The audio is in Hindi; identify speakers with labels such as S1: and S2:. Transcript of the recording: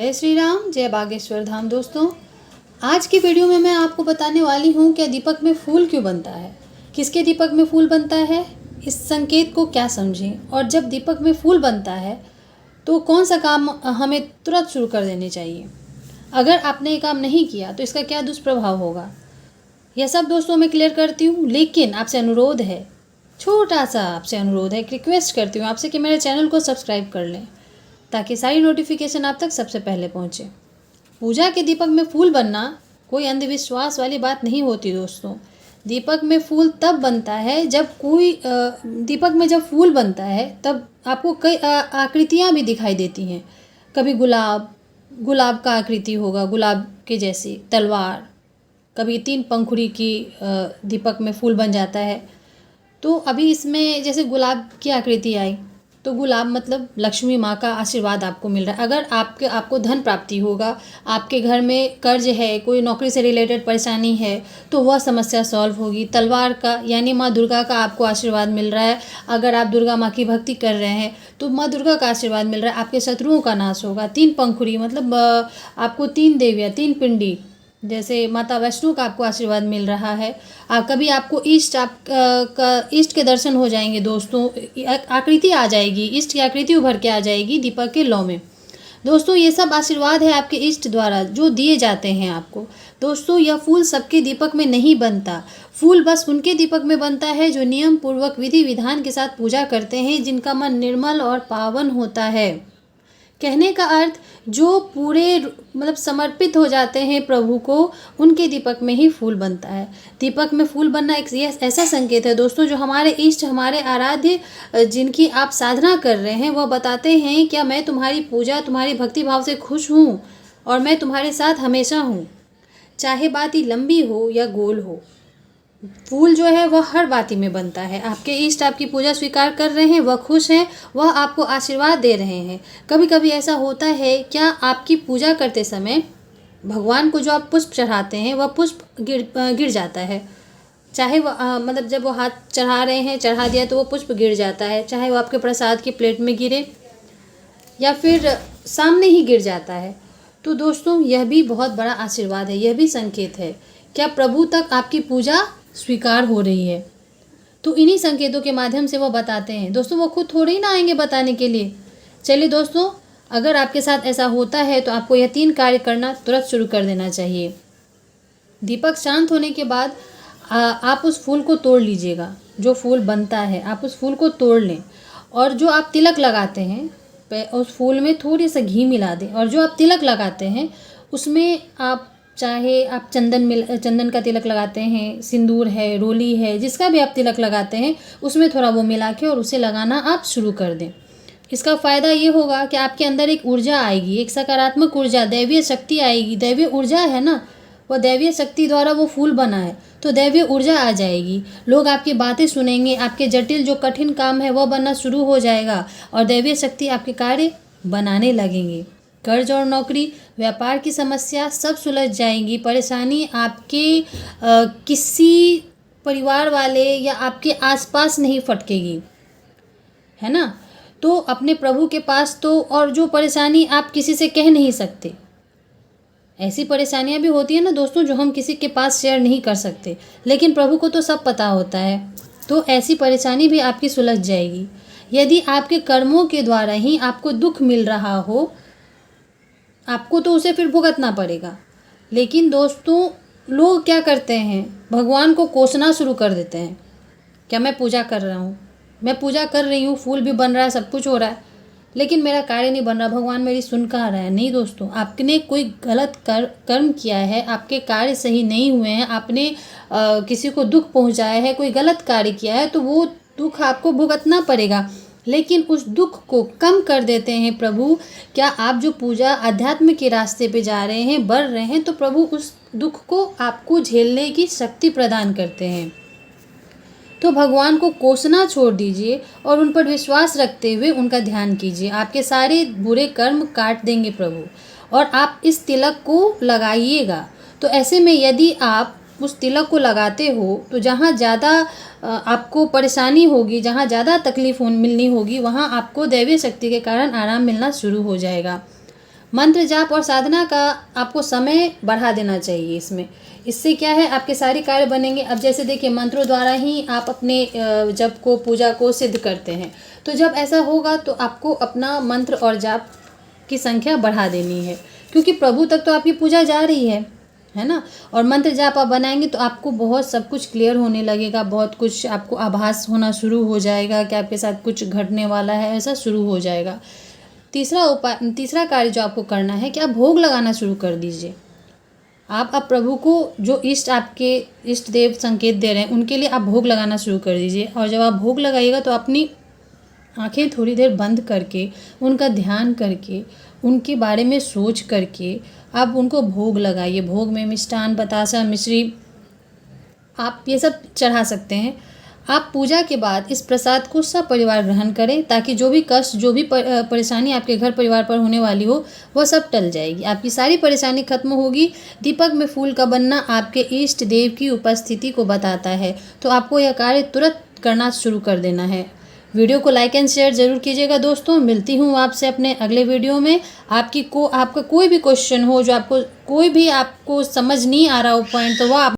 S1: जय श्री राम, जय बागेश्वर धाम। दोस्तों, आज की वीडियो में मैं आपको बताने वाली हूँ कि दीपक में फूल क्यों बनता है, किसके दीपक में फूल बनता है, इस संकेत को क्या समझें, और जब दीपक में फूल बनता है तो कौन सा काम हमें तुरंत शुरू कर देने चाहिए। अगर आपने ये काम नहीं किया तो इसका क्या दुष्प्रभाव होगा, यह सब दोस्तों मैं क्लियर करती हूँ। लेकिन आपसे अनुरोध है, छोटा सा आपसे अनुरोध है, एक रिक्वेस्ट करती हूँ आपसे कि मेरे चैनल को सब्सक्राइब कर लें ताकि सारी नोटिफिकेशन आप तक सबसे पहले पहुँचे। पूजा के दीपक में फूल बनना कोई अंधविश्वास वाली बात नहीं होती दोस्तों। दीपक में फूल तब बनता है जब दीपक में जब फूल बनता है तब आपको कई आकृतियाँ भी दिखाई देती हैं। कभी गुलाब का आकृति होगा, गुलाब के जैसी तलवार, कभी 3 पंखुड़ी की दीपक में फूल बन जाता है। तो अभी इसमें जैसे गुलाब की आकृति आई तो गुलाब मतलब लक्ष्मी माँ का आशीर्वाद आपको मिल रहा है। अगर आपको धन प्राप्ति होगा, आपके घर में कर्ज है, कोई नौकरी से रिलेटेड परेशानी है तो वह समस्या सॉल्व होगी। तलवार का यानी माँ दुर्गा का आपको आशीर्वाद मिल रहा है। अगर आप दुर्गा माँ की भक्ति कर रहे हैं तो माँ दुर्गा का आशीर्वाद मिल रहा है, आपके शत्रुओं का नाश होगा। 3 पंखुड़ी मतलब आपको 3 देवियाँ, 3 पिंडी, जैसे माता वैष्णो का आपको आशीर्वाद मिल रहा है। कभी आपको इष्ट के दर्शन हो जाएंगे दोस्तों, आकृति आ जाएगी, इष्ट की आकृति उभर के आ जाएगी दीपक के लौ में। दोस्तों, ये सब आशीर्वाद है आपके इष्ट द्वारा जो दिए जाते हैं आपको। दोस्तों, यह फूल सबके दीपक में नहीं बनता। फूल बस उनके दीपक में बनता है जो नियम पूर्वक विधि विधान के साथ पूजा करते हैं, जिनका मन निर्मल और पावन होता है। कहने का अर्थ, जो पूरे मतलब समर्पित हो जाते हैं प्रभु को, उनके दीपक में ही फूल बनता है। दीपक में फूल बनना एक ऐसा संकेत है दोस्तों जो हमारे इष्ट, हमारे आराध्य, जिनकी आप साधना कर रहे हैं, वह बताते हैं क्या मैं तुम्हारी पूजा, तुम्हारी भक्ति भाव से खुश हूँ और मैं तुम्हारे साथ हमेशा हूँ। चाहे बात ही लंबी हो या गोल हो, फूल जो है वह हर बाती में बनता है। आपके इष्ट आपकी पूजा स्वीकार कर रहे हैं, वह खुश हैं, वह आपको आशीर्वाद दे रहे हैं। कभी कभी ऐसा होता है, क्या आपकी पूजा करते समय भगवान को जो आप पुष्प चढ़ाते हैं वह पुष्प गिर जाता है। चाहे वह मतलब जब वो हाथ चढ़ा रहे हैं, चढ़ा दिया तो वो पुष्प गिर जाता है, चाहे वो आपके प्रसाद की प्लेट में गिरे या फिर सामने ही गिर जाता है। तो दोस्तों, यह भी बहुत बड़ा आशीर्वाद है, यह भी संकेत है क्या प्रभु तक आपकी पूजा स्वीकार हो रही है। तो इन्हीं संकेतों के माध्यम से वो बताते हैं दोस्तों, वो खुद थोड़े ही ना आएंगे बताने के लिए। चलिए दोस्तों, अगर आपके साथ ऐसा होता है तो आपको यह 3 कार्य करना तुरंत शुरू कर देना चाहिए। दीपक शांत होने के बाद आप उस फूल को तोड़ लीजिएगा। जो फूल बनता है आप उस फूल को तोड़ लें, और जो आप तिलक लगाते हैं उस फूल में थोड़ी सा घी मिला दें, और जो आप तिलक लगाते हैं उसमें आप चाहे आप चंदन का तिलक लगाते हैं, सिंदूर है, रोली है, जिसका भी आप तिलक लगाते हैं उसमें थोड़ा वो मिला के और उसे लगाना आप शुरू कर दें। इसका फ़ायदा ये होगा कि आपके अंदर एक ऊर्जा आएगी, एक सकारात्मक ऊर्जा, दैवीय शक्ति आएगी। दैवीय ऊर्जा है ना, वह दैवीय शक्ति द्वारा वो फूल बना है तो दैवीय ऊर्जा आ जाएगी। लोग आपकी बातें सुनेंगे, आपके जटिल जो कठिन काम है वह बनना शुरू हो जाएगा और दैवीय शक्ति आपके कार्य बनाने लगेंगे। कर्ज और नौकरी, व्यापार की समस्या सब सुलझ जाएंगी। परेशानी आपके किसी परिवार वाले या आपके आसपास नहीं फटकेगी, है ना। तो अपने प्रभु के पास तो, और जो परेशानी आप किसी से कह नहीं सकते, ऐसी परेशानियां भी होती है ना दोस्तों जो हम किसी के पास शेयर नहीं कर सकते, लेकिन प्रभु को तो सब पता होता है। तो ऐसी परेशानी भी आपकी सुलझ जाएगी। यदि आपके कर्मों के द्वारा ही आपको दुख मिल रहा हो, आपको तो उसे फिर भुगतना पड़ेगा। लेकिन दोस्तों, लोग क्या करते हैं, भगवान को कोसना शुरू कर देते हैं। क्या मैं पूजा कर रहा हूँ, मैं पूजा कर रही हूँ, फूल भी बन रहा है, सब कुछ हो रहा है, लेकिन मेरा कार्य नहीं बन रहा, भगवान मेरी सुन कहाँ रहा है। नहीं दोस्तों, आपने कोई गलत कर्म किया है, आपके कार्य सही नहीं हुए हैं, आपने किसी को दुख पहुँचाया है, कोई गलत कार्य किया है, तो वो दुख आपको भुगतना पड़ेगा। लेकिन उस दुख को कम कर देते हैं प्रभु। क्या आप जो पूजा अध्यात्म के रास्ते पे जा रहे हैं, बढ़ रहे हैं, तो प्रभु उस दुख को आपको झेलने की शक्ति प्रदान करते हैं। तो भगवान को कोसना छोड़ दीजिए और उन पर विश्वास रखते हुए उनका ध्यान कीजिए। आपके सारे बुरे कर्म काट देंगे प्रभु, और आप इस तिलक को लगाइएगा। तो ऐसे में यदि आप उस तिलक को लगाते हो तो जहाँ ज़्यादा आपको परेशानी होगी, जहाँ ज़्यादा तकलीफ मिलनी होगी, वहाँ आपको दैवीय शक्ति के कारण आराम मिलना शुरू हो जाएगा। मंत्र जाप और साधना का आपको समय बढ़ा देना चाहिए इसमें। इससे क्या है, आपके सारे कार्य बनेंगे। अब जैसे देखिए, मंत्रों द्वारा ही आप अपने जप को, पूजा को सिद्ध करते हैं। तो जब ऐसा होगा तो आपको अपना मंत्र और जाप की संख्या बढ़ा देनी है, क्योंकि प्रभु तक तो आपकी पूजा जा रही है ना। और मंत्र जाप आप बनाएंगे तो आपको बहुत सब कुछ क्लियर होने लगेगा, बहुत कुछ आपको आभास होना शुरू हो जाएगा कि आपके साथ कुछ घटने वाला है, ऐसा शुरू हो जाएगा। तीसरा कार्य जो आपको करना है कि आप भोग लगाना शुरू कर दीजिए। आप प्रभु को जो आपके इष्ट देव संकेत दे रहे हैं उनके लिए आप भोग लगाना शुरू कर दीजिए। और जब आप भोग लगाइएगा तो अपनी आंखें थोड़ी देर बंद करके, उनका ध्यान करके, उनके बारे में सोच करके आप उनको भोग लगाइए। भोग में मिष्ठान, बतासा, मिश्री आप ये सब चढ़ा सकते हैं। आप पूजा के बाद इस प्रसाद को सब परिवार ग्रहण करें, ताकि जो भी कष्ट, जो भी परेशानी आपके घर परिवार पर होने वाली हो वह सब टल जाएगी, आपकी सारी परेशानी खत्म होगी। दीपक में फूल का बनना आपके इष्ट देव की उपस्थिति को बताता है, तो आपको यह कार्य तुरंत करना शुरू कर देना है। वीडियो को लाइक एंड शेयर जरूर कीजिएगा दोस्तों। मिलती हूँ आपसे अपने अगले वीडियो में। आपका कोई भी क्वेश्चन हो, जो आपको कोई भी आपको समझ नहीं आ रहा हो पॉइंट, तो वह आप